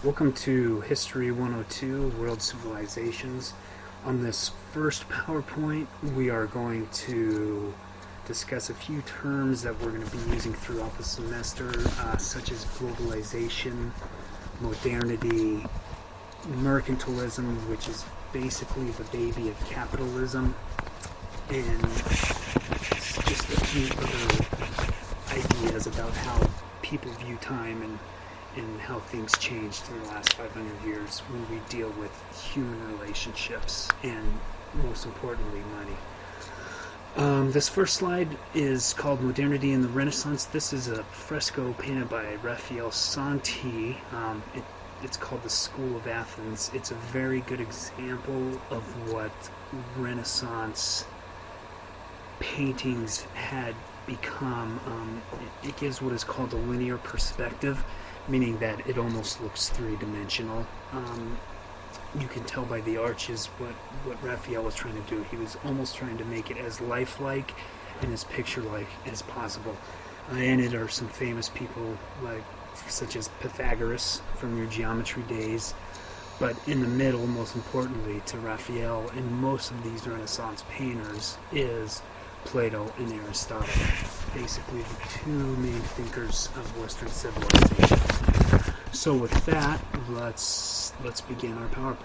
Welcome to History 102, World Civilizations. On this first PowerPoint, we are going to discuss a few terms that we're going to be using throughout the semester, such as globalization, modernity, mercantilism, which is basically the baby of capitalism, and just a few other ideas about how people view time and how things changed in the last 500 years when we deal with human relationships and, most importantly, money. This first slide is called Modernity and the Renaissance. This is a fresco painted by Raphael Santi. It's called the School of Athens. It's a very good example of what Renaissance paintings had become. It gives what is called a linear perspective, meaning that it almost looks three-dimensional. You can tell by the arches what Raphael was trying to do. He was almost trying to make it as lifelike and as picture-like as possible. In it are some famous people such as Pythagoras from your geometry days. But in the middle, most importantly, to Raphael and most of these Renaissance painters is Plato and Aristotle, basically the two main thinkers of Western civilization. So with that, let's begin our PowerPoint.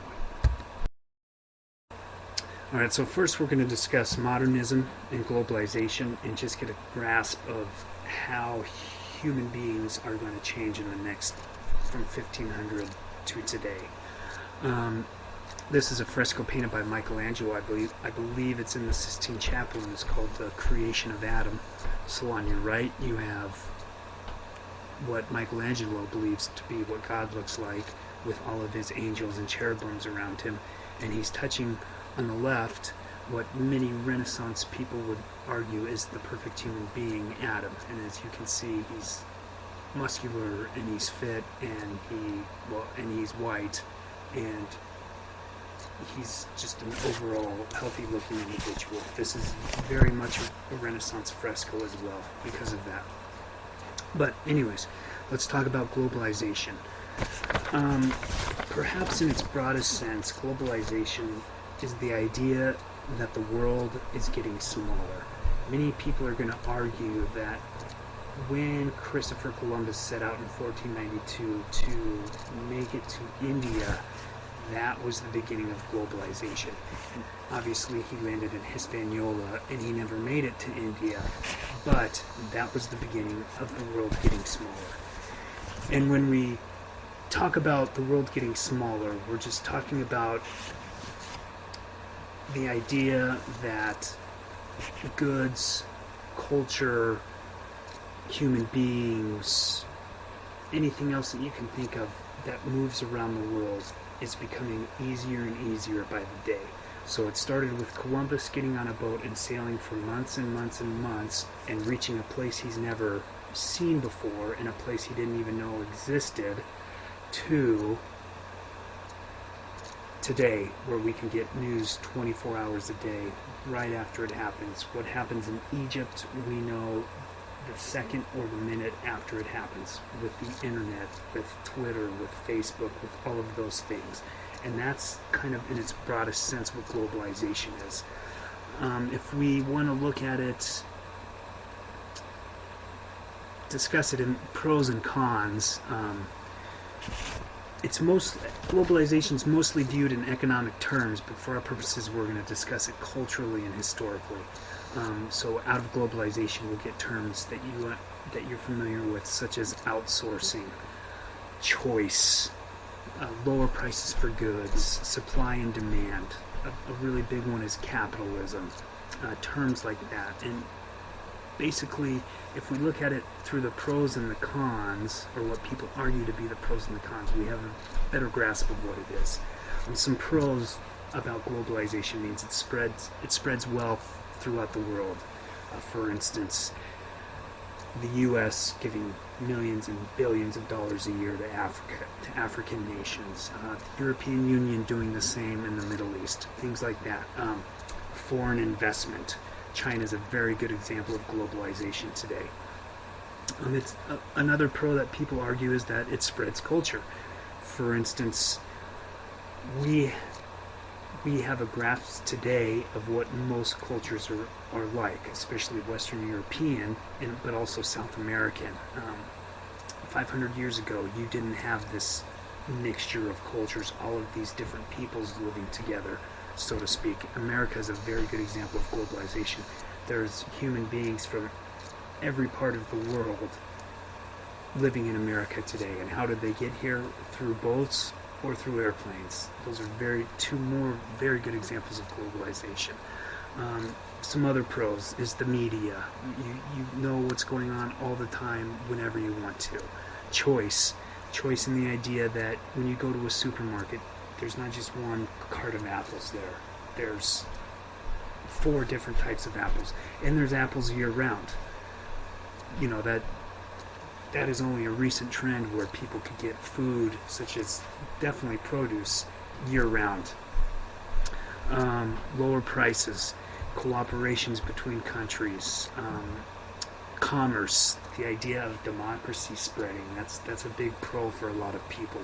Alright, so first we're going to discuss modernism and globalization and just get a grasp of how human beings are going to change in the next, from 1500 to today. This is a fresco painted by Michelangelo, I believe it's in the Sistine Chapel, and it's called The Creation of Adam. So on your right you have what Michelangelo believes to be what God looks like, with all of his angels and cherubims around him, and he's touching on the left what many Renaissance people would argue is the perfect human being, Adam. And as you can see, he's muscular and he's fit and he's white, and he's just an overall healthy-looking individual. This is very much a Renaissance fresco as well because of that. But anyways, let's talk about globalization. Perhaps in its broadest sense, globalization is the idea that the world is getting smaller. Many people are going to argue that when Christopher Columbus set out in 1492 to make it to India, that was the beginning of globalization. And obviously he landed in Hispaniola and he never made it to India, but that was the beginning of the world getting smaller. And when we talk about the world getting smaller, we're just talking about the idea that goods, culture, human beings, anything else that you can think of that moves around the world is becoming easier and easier by the day. So it started with Columbus getting on a boat and sailing for months and months and months and reaching a place he's never seen before and a place he didn't even know existed, to today, where we can get news 24 hours a day right after it happens. What happens in Egypt, we know the second or the minute after it happens, with the internet, with Twitter, with Facebook, with all of those things. And that's kind of in its broadest sense what globalization is. If we want to look at it, discuss it in pros and cons, globalization is mostly viewed in economic terms, but for our purposes we're going to discuss it culturally and historically. So out of globalization we'll get terms that you're familiar with, such as outsourcing, choice, lower prices for goods, supply and demand. A really big one is capitalism, terms like that. And basically, if we look at it through the pros and the cons, or what people argue to be the pros and the cons, we have a better grasp of what it is. Some pros about globalization means it spreads wealth throughout the world. For instance, the U.S. giving millions and billions of dollars a year to Africa, to African nations. The European Union doing the same in the Middle East. Things like that. Foreign investment. China is a very good example of globalization today. It's another pro that people argue is that it spreads culture. For instance, we have a graph today of what most cultures are like, especially Western European, but also South American. 500 years ago, you didn't have this mixture of cultures, all of these different peoples living together, so to speak. America is a very good example of globalization. There's human beings from every part of the world living in America today. And how did they get here? Through boats or through airplanes. Those are two more very good examples of globalization. Some other pros is the media. You know what's going on all the time whenever you want to. Choice in the idea that when you go to a supermarket, there's not just one cart of apples there. There's 4 different types of apples, and there's apples year round. You know, that is only a recent trend where people could get food, such as definitely produce, year round. Lower prices, cooperations between countries, commerce, the idea of democracy spreading. That's a big pro for a lot of people.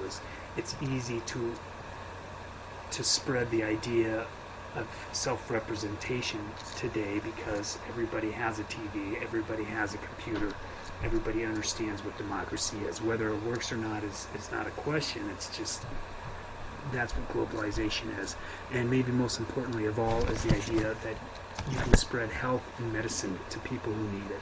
It's easy to spread the idea of self-representation today because everybody has a TV, everybody has a computer, everybody understands what democracy is. Whether it works or not is not a question. It's just that's what globalization is. And maybe most importantly of all is the idea that you can spread health and medicine to people who need it.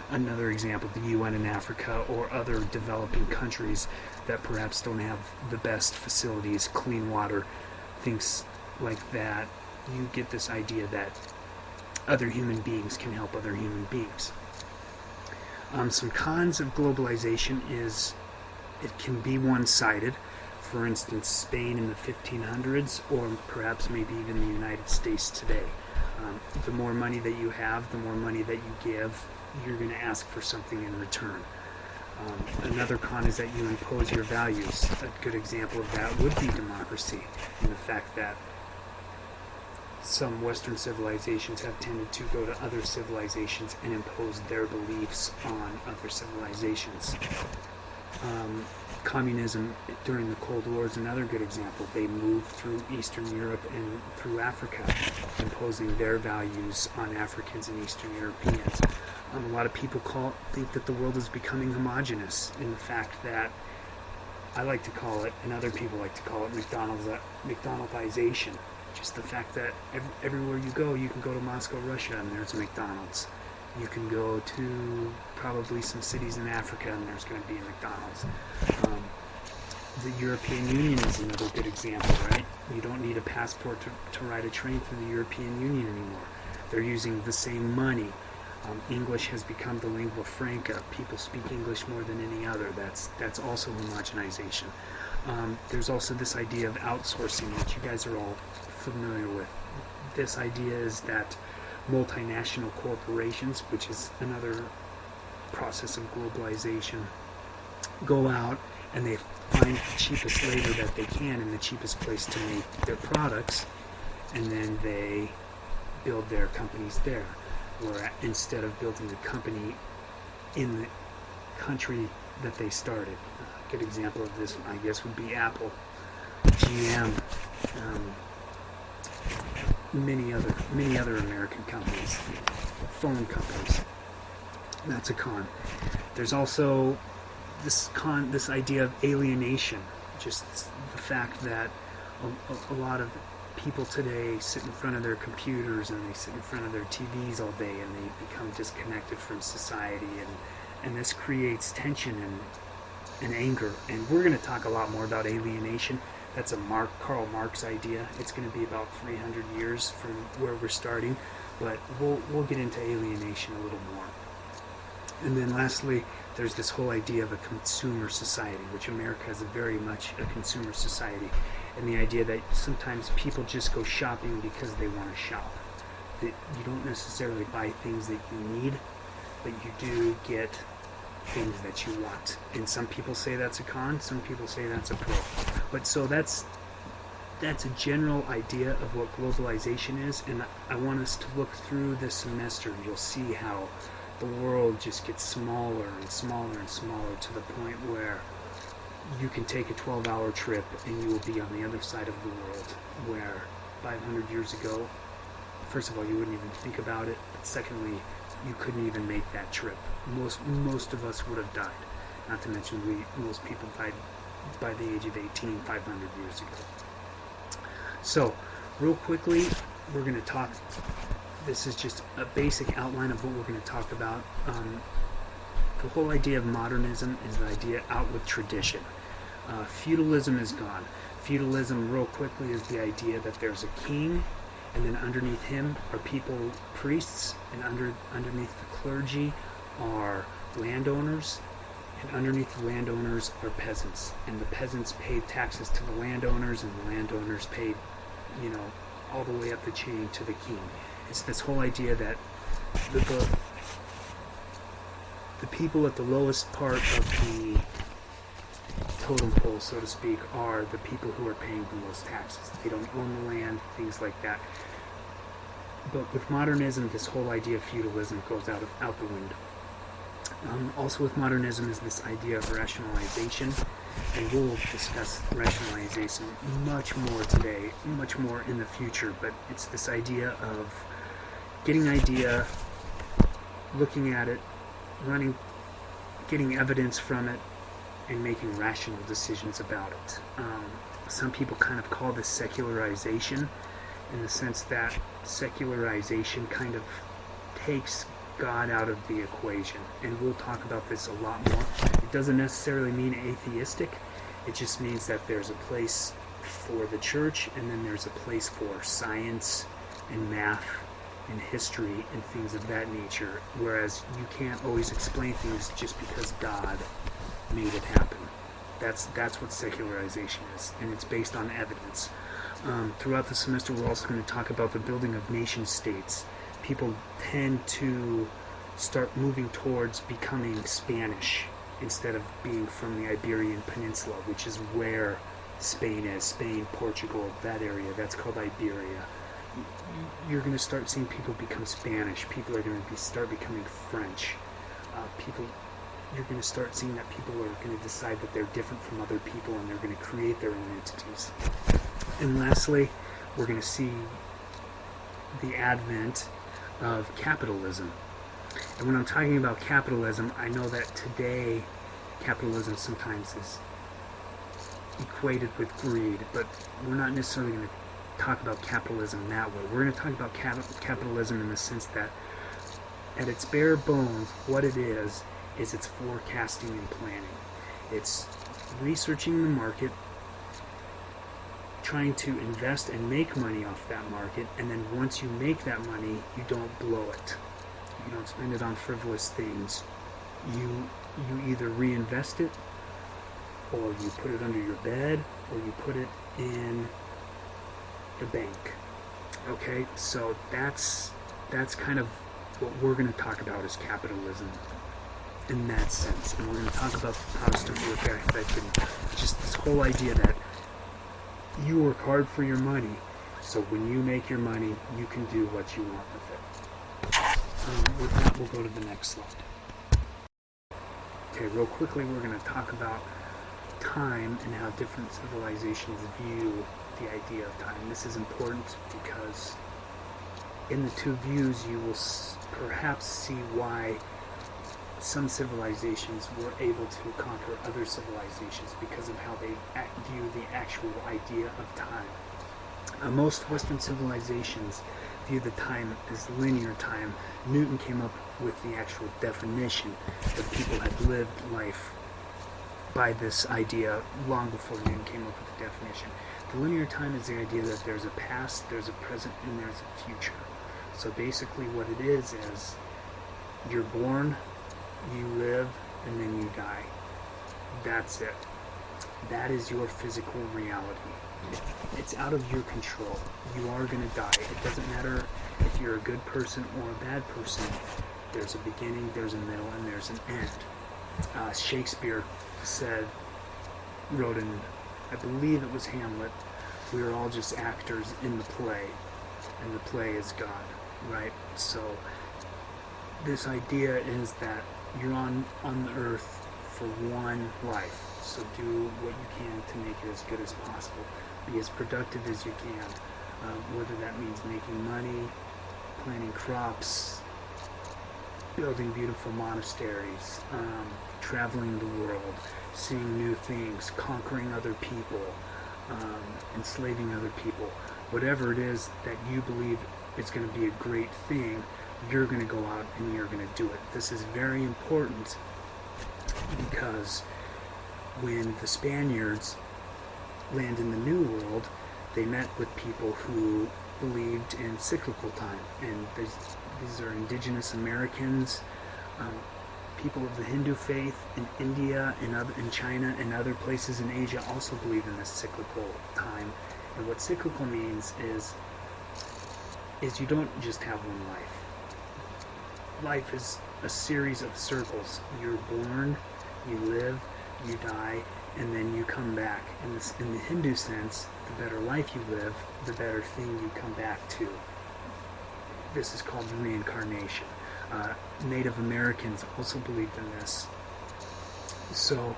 Another example, the UN in Africa or other developing countries that perhaps don't have the best facilities, clean water, things like that. You get this idea that other human beings can help other human beings. Some cons of globalization is it can be one-sided. For instance, Spain in the 1500s, or perhaps maybe even the United States today. The more money that you have, the more money that you give, you're going to ask for something in return. Another con is that you impose your values. A good example of that would be democracy, and the fact that some Western civilizations have tended to go to other civilizations and impose their beliefs on other civilizations. Communism during the Cold War is another good example. They moved through Eastern Europe and through Africa, imposing their values on Africans and Eastern Europeans. A lot of people think that the world is becoming homogenous in the fact that I like to call it, and other people like to call it, McDonaldization. Just the fact that everywhere you can go to Moscow, Russia, and there's a McDonald's. You can go to probably some cities in Africa, and there's going to be a McDonald's. The European Union is another good example, right? You don't need a passport to ride a train through the European Union anymore. They're using the same money. English has become the lingua franca. People speak English more than any other. That's also homogenization. There's also this idea of outsourcing, which you guys are all familiar with. This idea is that multinational corporations, which is another process of globalization, go out and they find the cheapest labor that they can in the cheapest place to make their products, and then they build their companies there. Or instead of building a company in the country that they started. A good example of this, I guess, would be Apple, GM, many other American companies, phone companies. That's a con. There's also this idea of alienation, just the fact that a lot of people today sit in front of their computers and they sit in front of their TVs all day and they become disconnected from society, and this creates tension and anger. And we're going to talk a lot more about alienation. That's a Karl Marx idea. It's going to be about 300 years from where we're starting, but we'll get into alienation a little more. And then lastly, there's this whole idea of a consumer society, which America is very much a consumer society, and the idea that sometimes people just go shopping because they want to shop. That you don't necessarily buy things that you need, but you do get things that you want. And some people say that's a con, some people say that's a pro. But so that's a general idea of what globalization is, and I want us to look through this semester. You'll see how the world just gets smaller and smaller and smaller to the point where you can take a 12-hour trip and you will be on the other side of the world, where 500 years ago, first of all, you wouldn't even think about it, but secondly, you couldn't even make that trip. Most of us would have died. Not to mention most people died by the age of 18 500 years ago. So, real quickly, we're going to talk, this is just a basic outline of what we're going to talk about. The whole idea of modernism is the idea out with tradition. Feudalism is gone. Feudalism, real quickly, is the idea that there's a king, and then underneath him are people, priests, and underneath the clergy are landowners, and underneath the landowners are peasants. And the peasants paid taxes to the landowners, and the landowners paid, all the way up the chain to the king. It's this whole idea that the people at the lowest part of the totem pole, so to speak, are the people who are paying the most taxes. They don't own the land, things like that. But with modernism, this whole idea of feudalism goes out the window. Also with modernism is this idea of rationalization, and we'll discuss rationalization much more today, much more in the future, but it's this idea of getting an idea, looking at it, getting evidence from it, and making rational decisions about it. Some people kind of call this secularization, in the sense that secularization kind of takes God out of the equation, and we'll talk about this a lot more. It doesn't necessarily mean atheistic, it just means that there's a place for the church, and then there's a place for science and math and history and things of that nature, whereas you can't always explain things just because God made it happen. That's what secularization is, and it's based on evidence. Throughout the semester, we're also going to talk about the building of nation states. People tend to start moving towards becoming Spanish instead of being from the Iberian Peninsula, which is where Spain is. Spain, Portugal, that area, that's called Iberia. You're going to start seeing people become Spanish. People are going to start becoming French. You're going to start seeing that people are going to decide that they're different from other people, and they're going to create their own entities. And lastly, we're going to see the advent of capitalism. And when I'm talking about capitalism, I know that today capitalism sometimes is equated with greed, but we're not necessarily going to talk about capitalism that way. We're going to talk about capitalism in the sense that at its bare bones, what it is it's forecasting and planning. It's researching the market, trying to invest and make money off that market, and then once you make that money, you don't blow it. You don't spend it on frivolous things. You either reinvest it, or you put it under your bed, or you put it in the bank. Okay, so that's kind of what we're going to talk about is capitalism in that sense. And we're going to talk about the Protestant work ethic and just this whole idea that you work hard for your money, so when you make your money, you can do what you want with it. With that, we'll go to the next slide. Okay, real quickly, we're going to talk about time and how different civilizations view the idea of time. This is important because in the two views, you will perhaps see why some civilizations were able to conquer other civilizations because of how they view the actual idea of time. Most Western civilizations view the time as linear time. Newton came up with the actual definition that people had lived life by this idea long before Newton came up with the definition. The linear time is the idea that there's a past, there's a present, and there's a future. So basically what it is you're born, you live, and then you die. That's it. That is your physical reality. It's out of your control. You are going to die. It doesn't matter if you're a good person or a bad person. There's a beginning, there's a middle, and there's an end. Shakespeare wrote in, I believe it was Hamlet, we are all just actors in the play, and the play is God, right? So this idea is that you're on the earth for one life. So do what you can to make it as good as possible. Be as productive as you can, whether that means making money, planting crops, building beautiful monasteries, traveling the world, seeing new things, conquering other people, enslaving other people. Whatever it is that you believe is going to be a great thing, you're going to go out and you're going to do it. This is very important because when the Spaniards land in the New World, they met with people who believed in cyclical time, and these are indigenous Americans, people of the Hindu faith in India and in China and other places in Asia also believe in this cyclical time. And what cyclical means is you don't just have one life. Life is a series of circles. You're born, you live, you die, and then you come back. In the Hindu sense, the better life you live, the better thing you come back to. This is called reincarnation. Native Americans also believed in this. So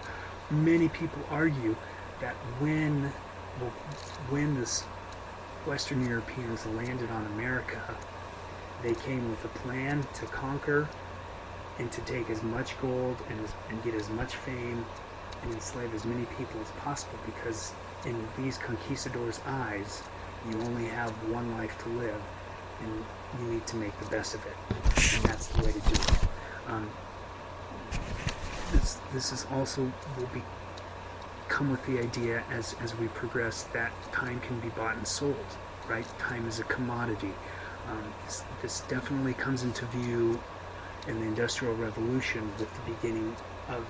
many people argue that when the Western Europeans landed on America, they came with a plan to conquer and to take as much gold and get as much fame and enslave as many people as possible, because in these conquistadors' eyes, you only have one life to live, and you need to make the best of it, and that's the way to do it. This is also will come with the idea as we progress that time can be bought and sold, right? Time is a commodity. This definitely comes into view in the Industrial Revolution with the beginning of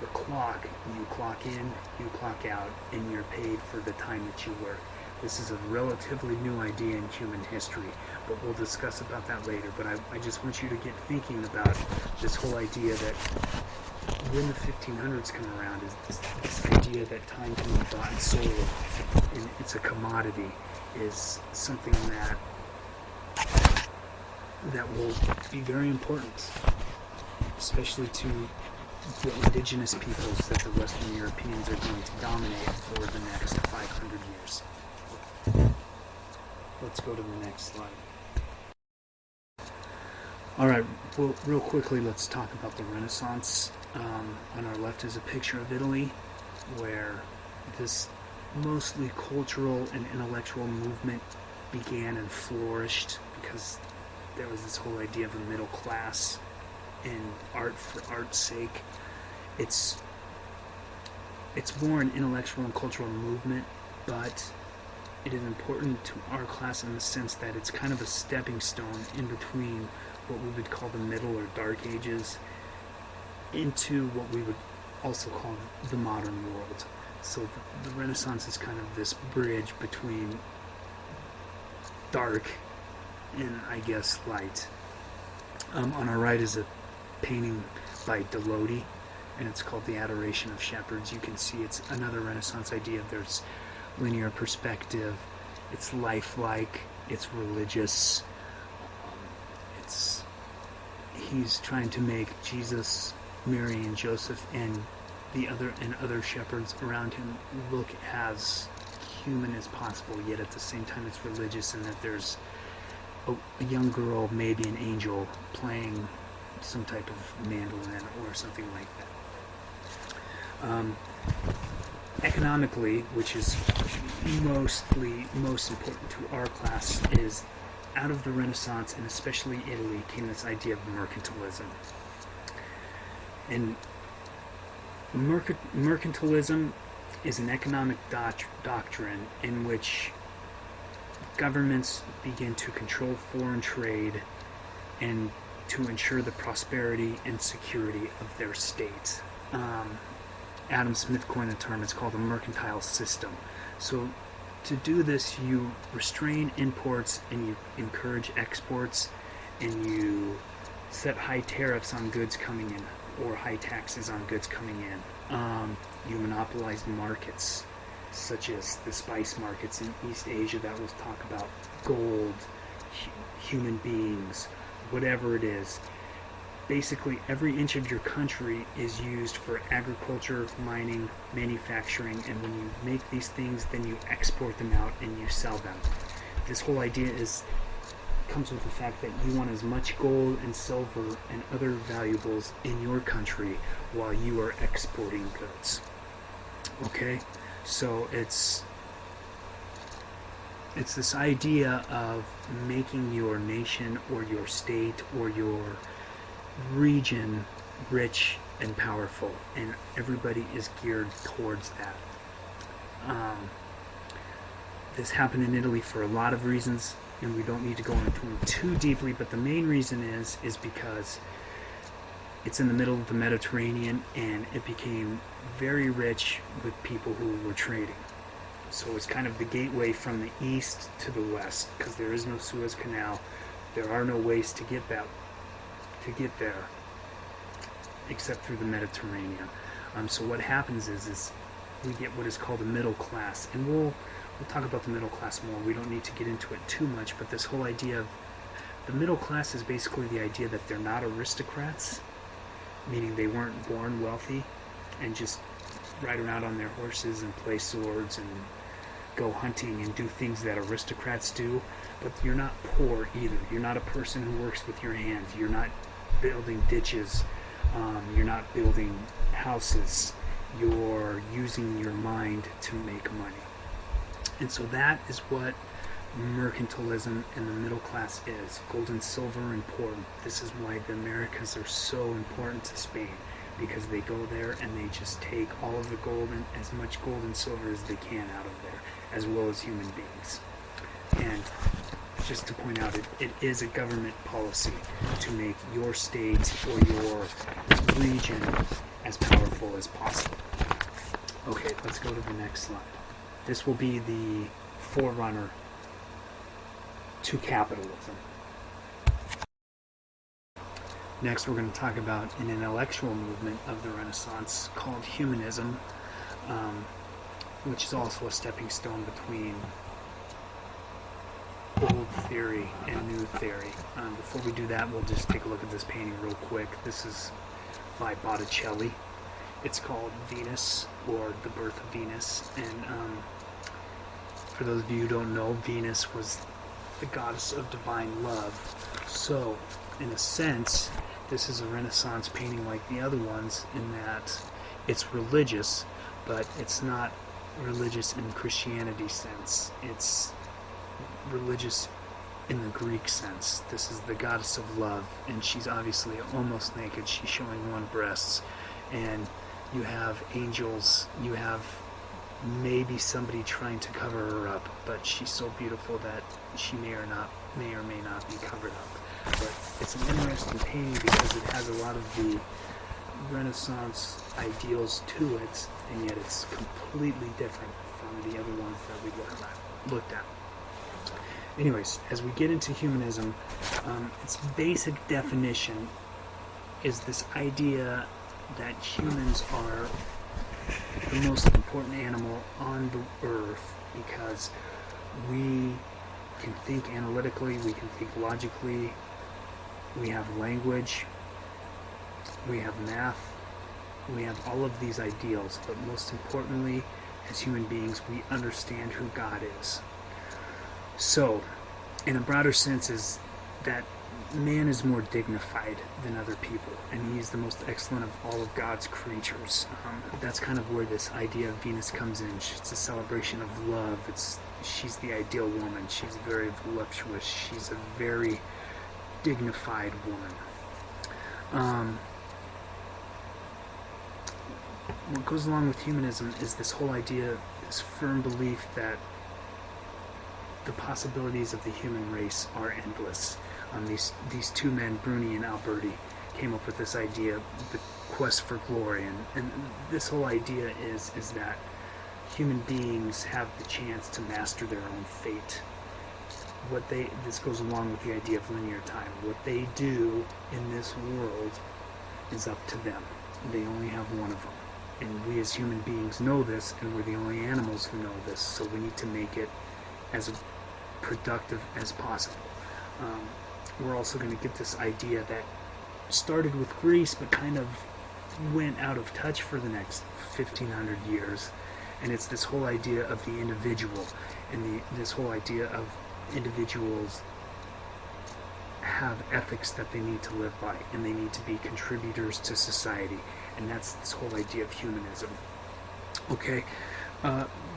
the clock. You clock in, you clock out, and you're paid for the time that you work. This is a relatively new idea in human history, but we'll discuss about that later. But I just want you to get thinking about this whole idea that when the 1500s come around, is this idea that time can be bought and sold, and it's a commodity, is something that will be very important, especially to the indigenous peoples that the Western Europeans are going to dominate for the next 500 years. Let's go to the next slide. Alright, well, real quickly, let's talk about the Renaissance. On our left is a picture of Italy, where this mostly cultural and intellectual movement began and flourished, because there was this whole idea of a middle class and art for art's sake. It's more an intellectual and cultural movement, but it is important to our class in the sense that it's kind of a stepping stone in between what we would call the Middle or Dark Ages into what we would also call the modern world. So the Renaissance is kind of this bridge between dark and, I guess, light. On our right is a painting by Delodi, and it's called The Adoration of Shepherds. You can see it's another Renaissance idea. There's linear perspective, it's lifelike, it's religious. He's trying to make Jesus, Mary, and Joseph and other shepherds around him look as human as possible, yet at the same time it's religious, and that there's a young girl, maybe an angel, playing some type of mandolin or something like that. Economically, which is most important to our class, is out of the Renaissance, and especially Italy, came this idea of mercantilism. And mercantilism is an economic doctrine in which governments begin to control foreign trade and to ensure the prosperity and security of their state. Adam Smith coined the term. It's called a mercantile system. So to do this, you restrain imports and you encourage exports, and you set high tariffs on goods coming in or high taxes on goods coming in. You monopolize markets, such as the spice markets in East Asia that we'll talk about, gold, human beings, whatever it is. basically every inch of your country is used for agriculture, mining, manufacturing, and when you make these things, then you export them out and you sell them. This whole idea comes with the fact that you want as much gold and silver and other valuables in your country while you are exporting goods. Okay? So it's this idea of making your nation or your state or your region rich and powerful, and everybody is geared towards that. This happened in Italy for a lot of reasons, and we don't need to go into them too deeply, but the main reason is because it's in the middle of the Mediterranean, and it became very rich with people who were trading. So it's kind of the gateway from the east to the west, because there is no Suez Canal. There are no ways to get there except through the Mediterranean. So what happens is we get what is called a middle class, and we'll talk about the middle class more. We don't need to get into it too much, but this whole idea of the middle class is basically the idea that they're not aristocrats, meaning they weren't born wealthy and just ride around on their horses and play swords and go hunting and do things that aristocrats do, but you're not poor either. You're not a person who works with your hands. You're not building ditches. You're not building houses. You're using your mind to make money. And so that is what mercantilism and the middle class is. Gold and silver are important. This is why the Americas are so important to Spain, because they go there and they just take all of the gold and as much gold and silver as they can out of there, as well as human beings. And just to point out, it is a government policy to make your state or your region as powerful as possible. Okay, let's go to the next slide. This will be the forerunner to capitalism. Next, we're going to talk about an intellectual movement of the Renaissance called humanism, which is also a stepping stone between old theory and new theory. Before we do that, we'll just take a look at this painting real quick. This is by Botticelli. It's called Venus, or The Birth of Venus, and for those of you who don't know, Venus was the goddess of divine love. So, in a sense, this is a Renaissance painting like the other ones in that it's religious, but it's not religious in Christianity sense. It's religious in the Greek sense. This is the goddess of love, and she's obviously almost naked. She's showing one breast, and you have angels, you have maybe somebody trying to cover her up, but she's so beautiful that she may or may not be covered up. But it's an interesting painting because it has a lot of the Renaissance ideals to it, and yet it's completely different from the other ones that we looked at. Anyways, as we get into humanism, its basic definition is this idea that humans are the most important animal on the earth because we can think analytically, we can think logically, we have language, we have math, we have all of these ideals, but most importantly, as human beings, we understand who God is. So, in a broader sense, is that man is more dignified than other people, and he's the most excellent of all of God's creatures. That's kind of where this idea of Venus comes in. It's a celebration of love. She's the ideal woman. She's very voluptuous. She's a very dignified woman. What goes along with humanism is this whole idea, this firm belief that the possibilities of the human race are endless. These two men, Bruni and Alberti, came up with this idea, the quest for glory, and this whole idea is that human beings have the chance to master their own fate. This goes along with the idea of linear time. What they do in this world is up to them. They only have one of them. And we as human beings know this, and we're the only animals who know this, so we need to make it as productive as possible. We're also going to get this idea that started with Greece, but kind of went out of touch for the next 1500 years. And it's this whole idea of the individual, and this whole idea of individuals have ethics that they need to live by, and they need to be contributors to society, and that's this whole idea of humanism. Okay,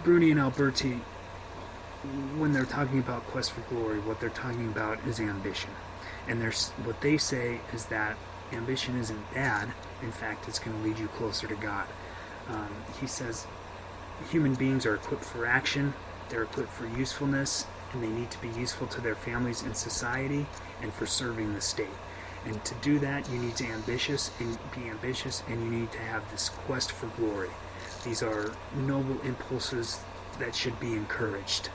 Bruni and Alberti, when they're talking about quest for glory, what they're talking about is ambition, and what they say is that ambition isn't bad. In fact, it's going to lead you closer to God. He says human beings are equipped for action, they're equipped for usefulness, and they need to be useful to their families and society and for serving the state. And to do that, you need to be ambitious, and you need to have this quest for glory. These are noble impulses that should be encouraged.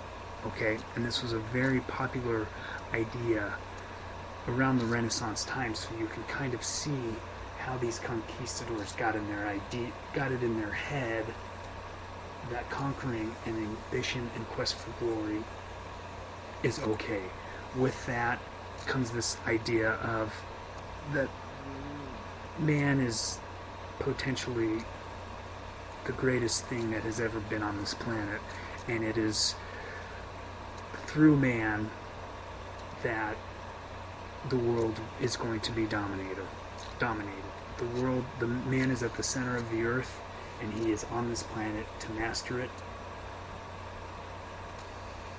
Okay? And this was a very popular idea around the Renaissance time, so you can kind of see how these conquistadors got it in their head that conquering and ambition and quest for glory is okay. With that comes this idea of that man is potentially the greatest thing that has ever been on this planet, and it is through man that the world is going to be dominated. The man is at the center of the earth, and he is on this planet to master it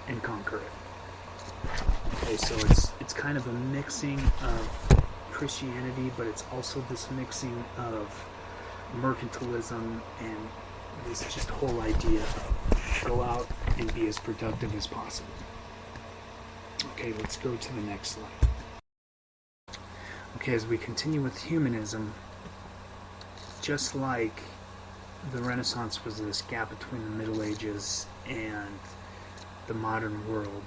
and conquer it. Okay, so it's kind of a mixing of Christianity, but it's also this mixing of mercantilism and this just whole idea of go out and be as productive as possible. Okay, let's go to the next slide. Okay, as we continue with humanism, just like the Renaissance was this gap between the Middle Ages and the modern world,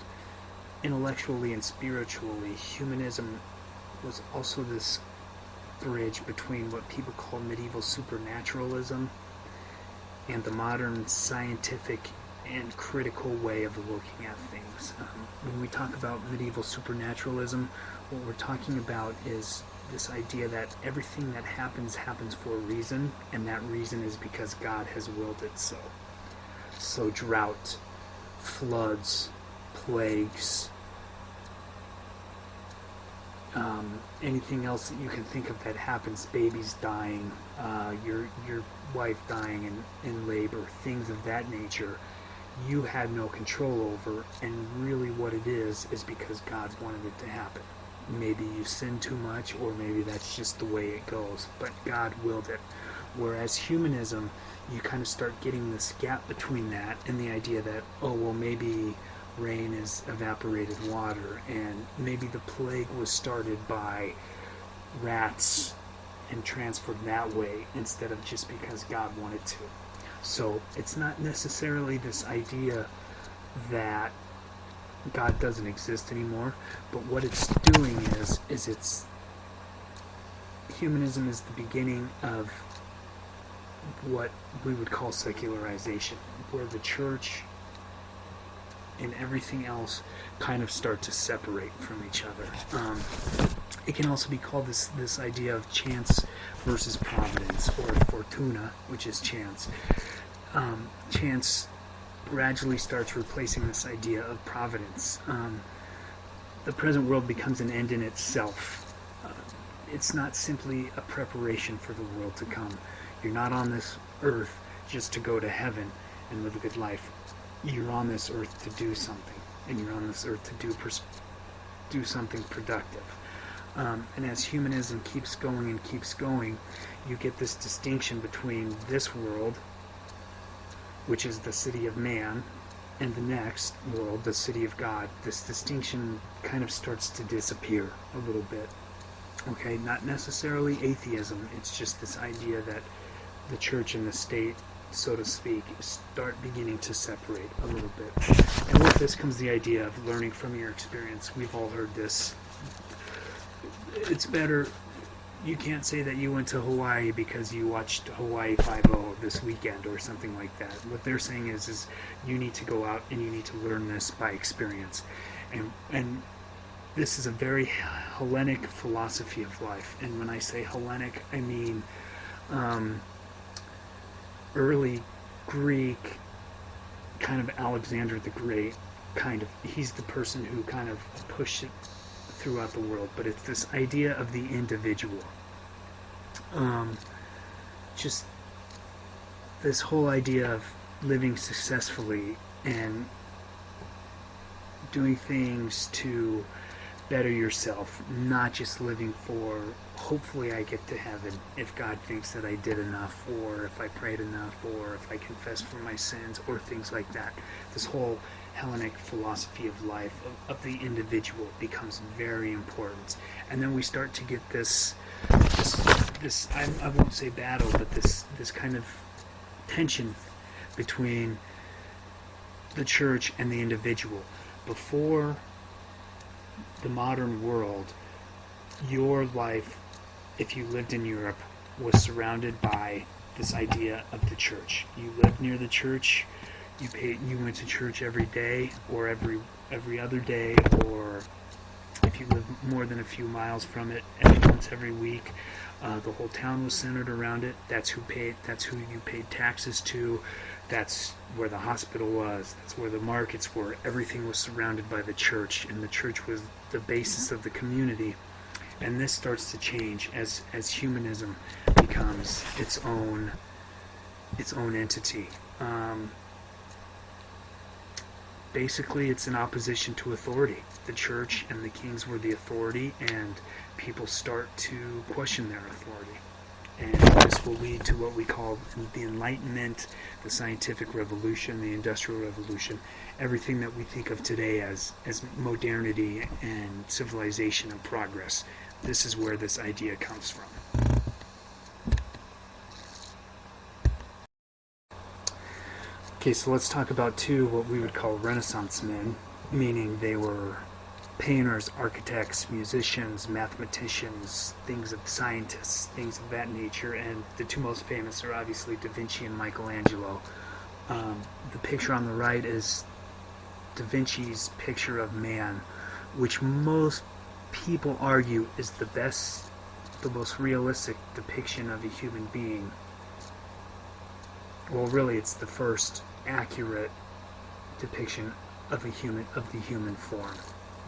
intellectually and spiritually, humanism was also this bridge between what people call medieval supernaturalism and the modern scientific and critical way of looking at things. When we talk about medieval supernaturalism, what we're talking about is this idea that everything that happens for a reason, and that reason is because God has willed it so. So drought, floods, plagues, anything else that you can think of that happens, babies dying, your wife dying in labor, things of that nature, you had no control over, and really what it is because God wanted it to happen. Maybe you sin too much, or maybe that's just the way it goes, but God willed it. Whereas humanism, you kind of start getting this gap between that and the idea that, oh, well, maybe rain is evaporated water, and maybe the plague was started by rats and transferred that way instead of just because God wanted to. So it's not necessarily this idea that God doesn't exist anymore, but what it's doing is it's humanism is the beginning of what we would call secularization, where the church and everything else kind of start to separate from each other. It can also be called this idea of chance versus providence, or fortuna, which is chance. Chance gradually starts replacing this idea of providence. The present world becomes an end in itself. It's not simply a preparation for the world to come. You're not on this earth just to go to heaven and live a good life. You're on this earth to do something, and you're on this earth to do something productive. And as humanism keeps going, you get this distinction between this world, which is the city of man, and the next world, the city of God. This distinction kind of starts to disappear a little bit. Okay, not necessarily atheism, it's just this idea that the church and the state, so to speak, start beginning to separate a little bit. And with this comes the idea of learning from your experience. We've all heard this. It's better, you can't say that you went to Hawaii because you watched Hawaii 5-0 this weekend or something like that. What they're saying is you need to go out and you need to learn this by experience. And this is a very Hellenic philosophy of life. And when I say Hellenic, I mean um, early Greek, kind of Alexander the Great, kind of. He's the person who kind of pushed it throughout the world. But it's this idea of the individual. Just this whole idea of living successfully and doing things to better yourself, not just living for, hopefully I get to heaven if God thinks that I did enough, or if I prayed enough, or if I confess for my sins, or things like that. This whole Hellenic philosophy of life, of the individual, becomes very important. And then we start to get this I won't say battle, but this kind of tension between the church and the individual. Before the modern world, your life, if you lived in Europe, was surrounded by this idea of the church. You lived near the church, you went to church every day, or every other day, or if you lived more than a few miles from it, once every week. The whole town was centered around it. That's who you paid taxes to. That's where the hospital was. That's where the markets were. Everything was surrounded by the church, and the church was the basis of the community. And this starts to change as humanism becomes its own entity. Basically, it's in opposition to authority. The church and the kings were the authority, and people start to question their authority. And this will lead to what we call the Enlightenment, the Scientific Revolution, the Industrial Revolution, everything that we think of today as modernity and civilization and progress. This is where this idea comes from. Okay, so let's talk about what we would call Renaissance men, meaning they were painters, architects, musicians, mathematicians, scientists, things of that nature. And the two most famous are obviously Da Vinci and Michelangelo. The picture on the right is Da Vinci's picture of man, which most people argue is the most realistic depiction of a human being. Well, really, it's the first accurate depiction of the human form,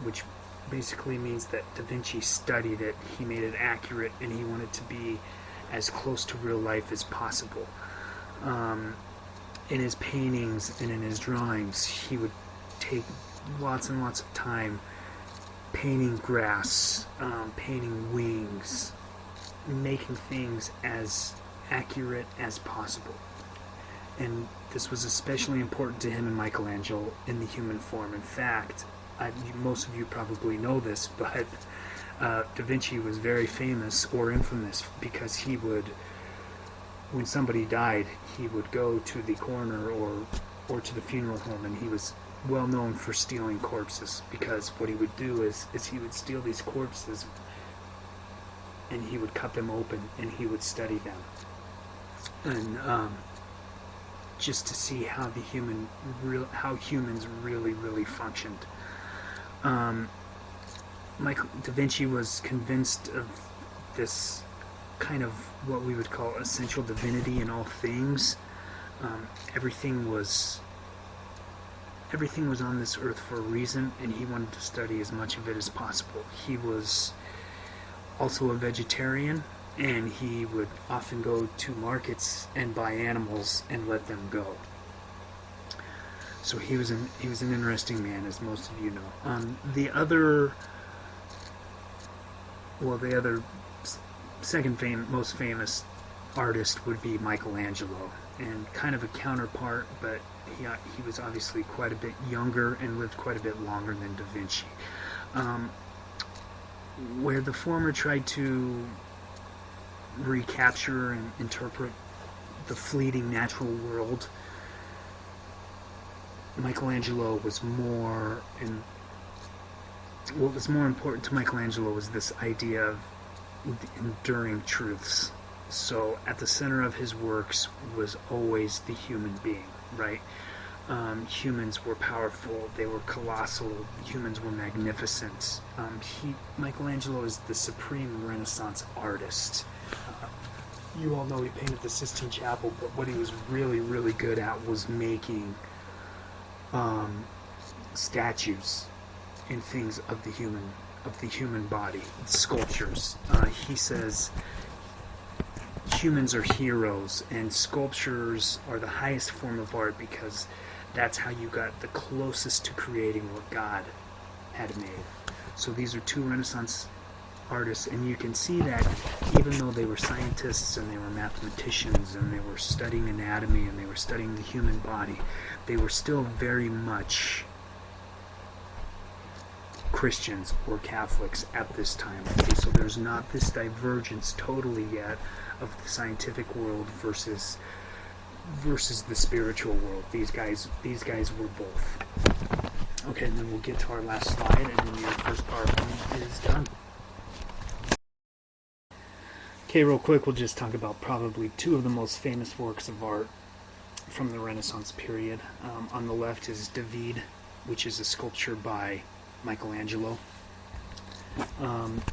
which basically means that Da Vinci studied it, he made it accurate, and he wanted to be as close to real life as possible. In his paintings and in his drawings, he would take lots and lots of time painting grass, painting wings, making things as accurate as possible. And this was especially important to him and Michelangelo in the human form. In fact, most of you probably know this, but Da Vinci was very famous or infamous because he would, when somebody died, he would go to the coroner or to the funeral home, and he was well known for stealing corpses, because what he would do is he would steal these corpses and he would cut them open and he would study them, and just to see how humans really functioned. Da Vinci was convinced of this kind of what we would call essential divinity in all things. Everything was on this earth for a reason, and he wanted to study as much of it as possible. He was also a vegetarian, and he would often go to markets and buy animals and let them go. So he was an interesting man, as most of you know. The other second most famous artist would be Michelangelo, and kind of a counterpart, but he was obviously quite a bit younger and lived quite a bit longer than Da Vinci. Where the former tried to recapture and interpret the fleeting natural world, Michelangelo was more in. What was more important to Michelangelo was this idea of enduring truths. So at the center of his works was always the human being, right? humans were powerful, they were colossal, humans were magnificent. Michelangelo is the supreme Renaissance artist. You all know he painted the Sistine Chapel, but what he was really, really good at was making statues and things of the human body, sculptures. He says humans are heroes, and sculptures are the highest form of art because that's how you got the closest to creating what God had made. So these are two Renaissance artists, and you can see that even though they were scientists and they were mathematicians and they were studying anatomy and they were studying the human body, they were still very much Christians or Catholics at this time. Okay, so there's not this divergence totally yet of the scientific world versus the spiritual world. These guys were both. Okay, and then we'll get to our last slide, and then your first PowerPoint is done. Okay, real quick, we'll just talk about probably two of the most famous works of art from the Renaissance period. On the left is David, which is a sculpture by Michelangelo.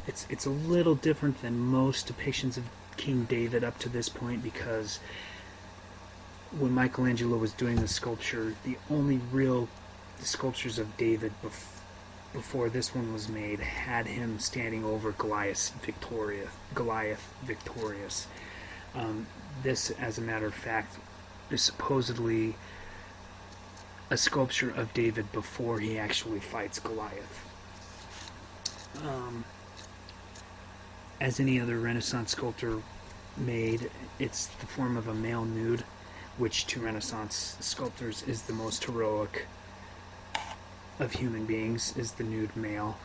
It's a little different than most depictions of King David up to this point, because when Michelangelo was doing the sculpture, the only real sculptures of David before this one was made had him standing over Goliath victorious. This, as a matter of fact, is supposedly a sculpture of David before he actually fights Goliath. As any other Renaissance sculptor made, it's the form of a male nude, which to Renaissance sculptors is the most heroic of human beings, is the nude male.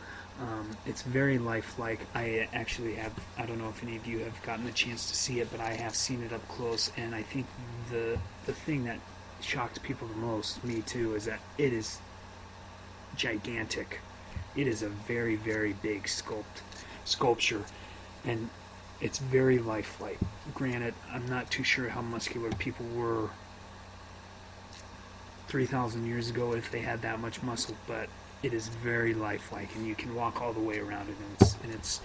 It's very lifelike. I actually have, I don't know if any of you have gotten the chance to see it, but I have seen it up close, and I think the thing that shocked people the most, me too, is that it is gigantic. It is a very, very big sculpture, and it's very lifelike. Granted, I'm not too sure how muscular people were 3,000 years ago, if they had that much muscle, but it is very lifelike, and you can walk all the way around it, and it's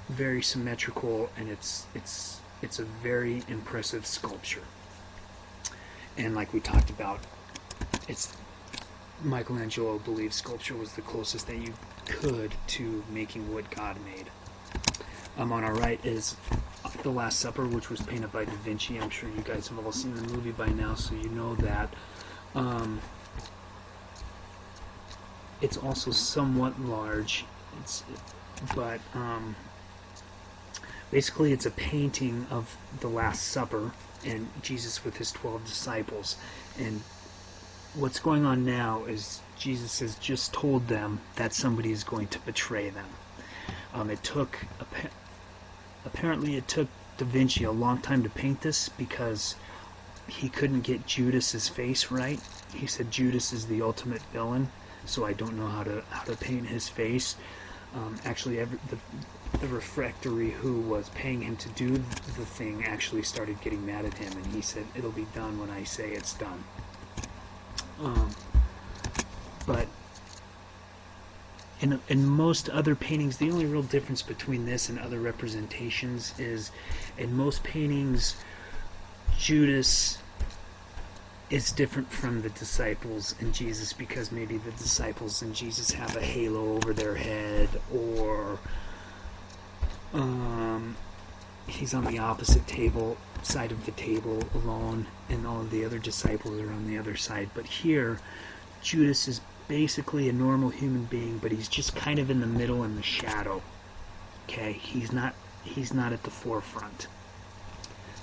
very symmetrical, and it's a very impressive sculpture. And like we talked about, Michelangelo believes sculpture was the closest that you could to making what God made. On our right is The Last Supper, which was painted by Da Vinci. I'm sure you guys have all seen the movie by now, so you know that. It's also somewhat large, but basically it's a painting of the Last Supper and Jesus with his 12 disciples. And what's going on now is Jesus has just told them that somebody is going to betray them. Apparently it took Da Vinci a long time to paint this because he couldn't get Judas's face right. He said Judas is the ultimate villain, so I don't know how to paint his face. Actually, the refractory who was paying him to do the thing actually started getting mad at him, and he said, "It'll be done when I say it's done." But in most other paintings, the only real difference between this and other representations is, in most paintings, Judas is different from the disciples and Jesus, because maybe the disciples and Jesus have a halo over their head, or he's on the opposite side of the table alone, and all of the other disciples are on the other side. But here, Judas is basically a normal human being, but he's just kind of in the middle, in the shadow. Okay, he's not at the forefront.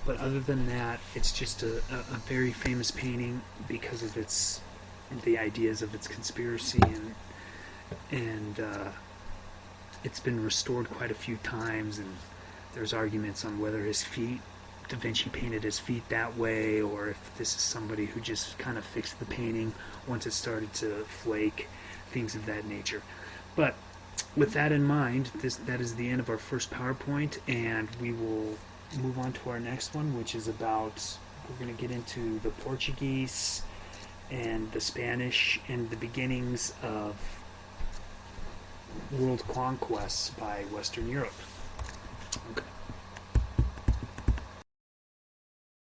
But other than that, it's just a very famous painting because of the ideas of its conspiracy, and it's been restored quite a few times, and there's arguments on whether Da Vinci painted his feet that way, or if this is somebody who just kind of fixed the painting once it started to flake, things of that nature. But with that in mind, that is the end of our first PowerPoint, and we will move on to our next one, which is about, we're going to get into the Portuguese and the Spanish, and the beginnings of world conquests by Western Europe.